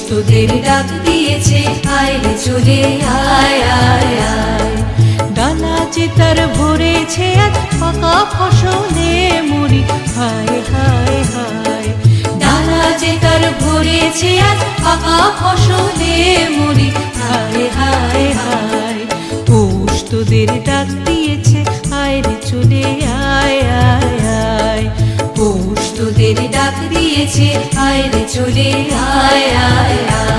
তোদের ডাক দিয়েছে, আয় রে চলে আয় আয় আয়। ডালা যে তার ভরেছে আজ পাকা ফসলে মুড়ি, হায় হায় হায়। ডালা যে তার ভরেছে আজ পাকা ফসলে মুড়ি, হায় হায় হায়। পৌষ তোদের ডাক দিয়েছে, আয় রে চলে আয় আয় আয়। পৌষ তোদের ডাক দিয়েছে, আয় রে চলে আয় আয় আয়।